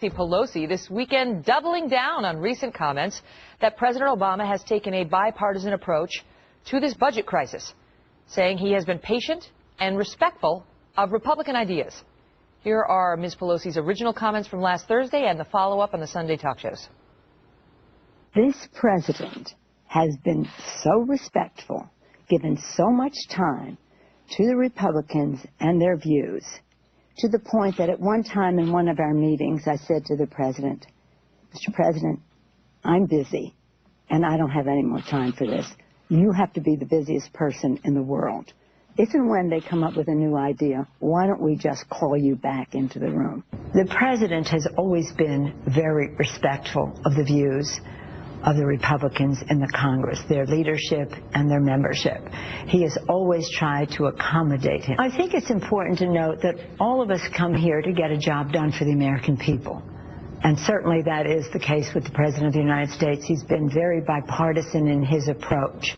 Pelosi this weekend doubling down on recent comments that President Obama has taken a bipartisan approach to this budget crisis, saying he has been patient and respectful of Republican ideas. Here are Ms. Pelosi's original comments from last Thursday and the follow-up on the Sunday talk shows. This president has been so respectful, given so much time to the Republicans and their views, to the point that at one time in one of our meetings, I said to the president, Mr. President, I'm busy, and I don't have any more time for this. You have to be the busiest person in the world. If and when they come up with a new idea, why don't we just call you back into the room? The president has always been very respectful of the views of the Republicans in the Congress, their leadership and their membership. He has always tried to accommodate him. I think it's important to note that all of us come here to get a job done for the American people. And certainly that is the case with the President of the United States. He's been very bipartisan in his approach.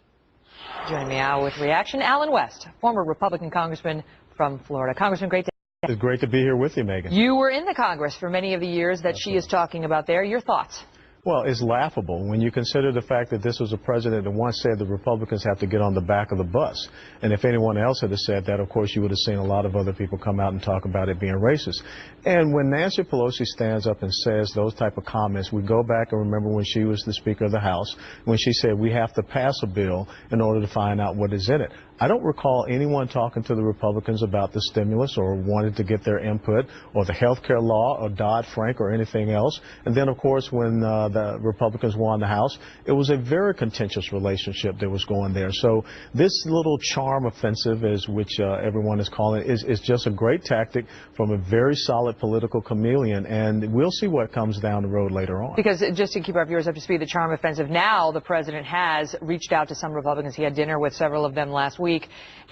Joining me now with reaction, Alan West, former Republican congressman from Florida. Congressman, great to It's great to be here with you, Megyn. You were in the Congress for many of the years that she is talking about there. Your thoughts? Well, it's laughable when you consider the fact that this was a president that once said the Republicans have to get on the back of the bus. And if anyone else had said that, of course, you would have seen a lot of other people come out and talk about it being racist. And when Nancy Pelosi stands up and says those type of comments, we go back and remember when she was the Speaker of the House, when she said we have to pass a bill in order to find out what is in it. I don't recall anyone talking to the Republicans about the stimulus or wanted to get their input or the health care law or Dodd-Frank or anything else. And then, of course, when the Republicans won the House, it was a very contentious relationship that was going there. So this little charm offensive, as which everyone is calling it, is just a great tactic from a very solid political chameleon. And we'll see what comes down the road later on. Because just to keep our viewers up to speed, the charm offensive, now the president has reached out to some Republicans. He had dinner with several of them last week.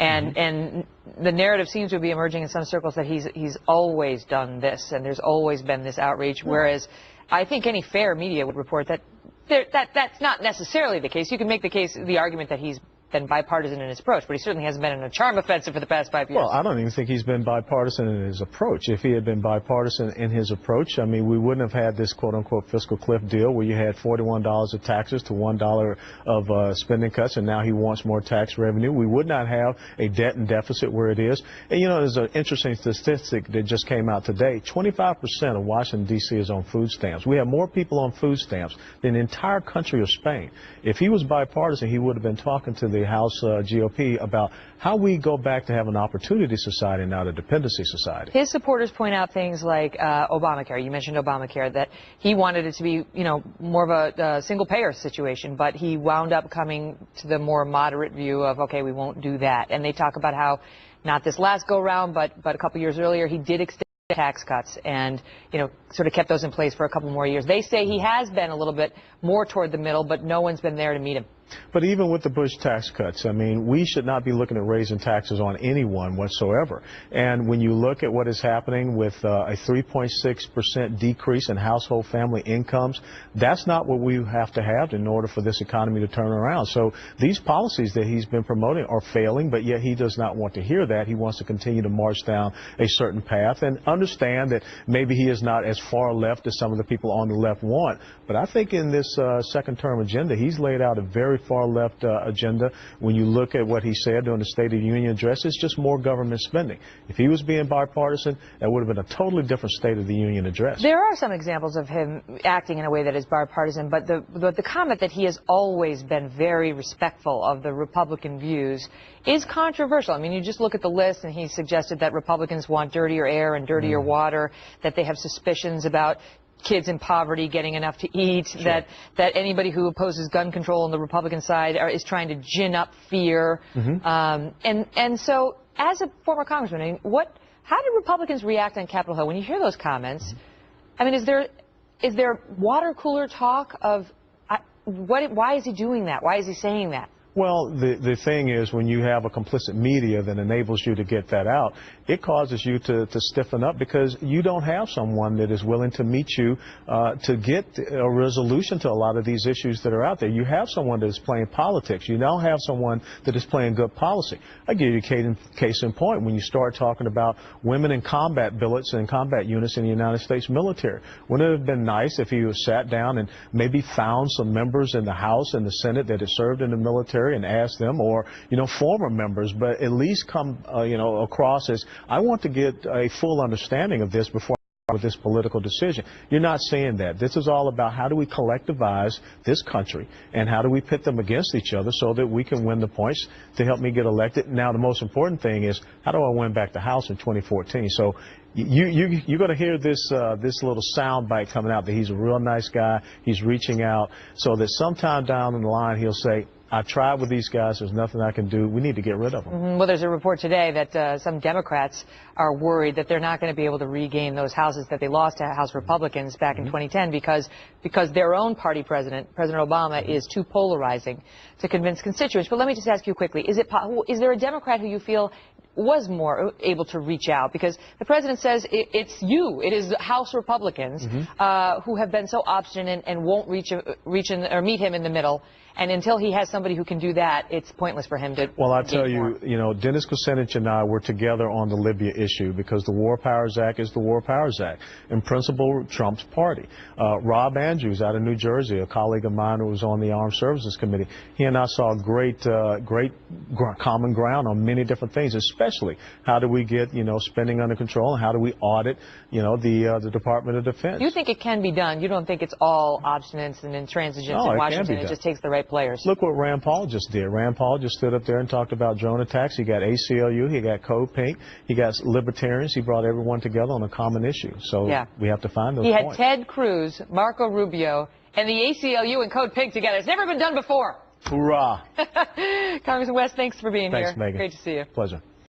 And the narrative seems to be emerging in some circles that he's always done this, and there's always been this outreach, whereas I think any fair media would report that that's not necessarily the case. You can make the argument that he's been bipartisan in his approach, but he certainly hasn't been in a charm offensive for the past 5 years. Well, I don't even think he's been bipartisan in his approach. If he had been bipartisan in his approach, I mean, we wouldn't have had this quote-unquote fiscal cliff deal where you had $41 of taxes to $1 of spending cuts, and now he wants more tax revenue. We would not have a debt and deficit where it is. And, you know, there's an interesting statistic that just came out today. 25% of Washington, D.C. is on food stamps. We have more people on food stamps than the entire country of Spain. If he was bipartisan, he would have been talking to the House GOP about how we go back to have an opportunity society, not a dependency society. His supporters point out things like Obamacare. You mentioned Obamacare, that he wanted it to be, you know, more of a single-payer situation, but he wound up coming to the more moderate view of, okay, we won't do that. And they talk about how, not this last go-round, but a couple years earlier, he did extend tax cuts and, you know, sort of kept those in place for a couple more years. They say he has been a little bit more toward the middle, but no one's been there to meet him. But even with the Bush tax cuts, I mean, we should not be looking at raising taxes on anyone whatsoever. And when you look at what is happening with a 3.6% decrease in household family incomes, that's not what we have to have in order for this economy to turn around. So these policies that he's been promoting are failing, but yet he does not want to hear that. He wants to continue to march down a certain path and understand that maybe he is not as far left as some of the people on the left want. But I think in this second-term agenda, he's laid out a very far left agenda. When you look at what he said during the State of the Union address, it's just more government spending. If he was being bipartisan, that would have been a totally different State of the Union address. There are some examples of him acting in a way that is bipartisan, but the comment that he has always been very respectful of the Republican views is controversial. I mean, you just look at the list, and he suggested that Republicans want dirtier air and dirtier water, that they have suspicions about kids in poverty getting enough to eat, Sure. that anybody who opposes gun control on the Republican side is trying to gin up fear. And so, as a former congressman, I mean, how did Republicans react on Capitol Hill when you hear those comments? I mean, is there water cooler talk of why is he doing that? Why is he saying that? Well, the thing is, when you have a complicit media that enables you to get that out, it causes you to stiffen up because you don't have someone that is willing to meet you to get a resolution to a lot of these issues that are out there. You have someone that is playing politics. You now have someone that is playing good policy. I give you a case in point when you start talking about women in combat billets and combat units in the United States military. Wouldn't it have been nice if you sat down and maybe found some members in the House and the Senate that had served in the military and ask them, or, former members, but at least come, across as, I want to get a full understanding of this before with this political decision. You're not saying that. This is all about how do we collectivize this country and how do we pit them against each other so that we can win the points to help me get elected. Now, the most important thing is, how do I win back the House in 2014? So you're going to hear this little sound bite coming out that he's a real nice guy. He's reaching out so that sometime down the line he'll say, I tried with these guys. There's nothing I can do. We need to get rid of them. Well, there's a report today that some Democrats are worried that they're not going to be able to regain those houses that they lost to House Republicans back in 2010 because their own party president, President Obama, is too polarizing to convince constituents. But let me just ask you quickly, is there a Democrat who you feel was more able to reach out? Because the president says it is House Republicans who have been so obstinate and won't reach in or meet him in the middle. And until he has somebody who can do that, it's pointless for him to. Well, I tell you, Dennis Kucinich and I were together on the Libya issue because the War Powers Act is the War Powers Act. In principle, Trump's party. Rob Andrews out of New Jersey, a colleague of mine who was on the Armed Services Committee, he and I saw great common ground on many different things, especially how do we get, spending under control and how do we audit, the Department of Defense. You think it can be done? You don't think it's all obstinance and intransigence in Washington? It just takes the right players. Look what Rand Paul just did. Rand Paul just stood up there and talked about drone attacks. He got ACLU, he got Code Pink, he got libertarians. He brought everyone together on a common issue. So we have to find those points. He had Ted Cruz, Marco Rubio, and the ACLU and Code Pink together. It's never been done before. Hoorah. Congressman West, thanks for being here. Thanks, Megyn. Great to see you. Pleasure.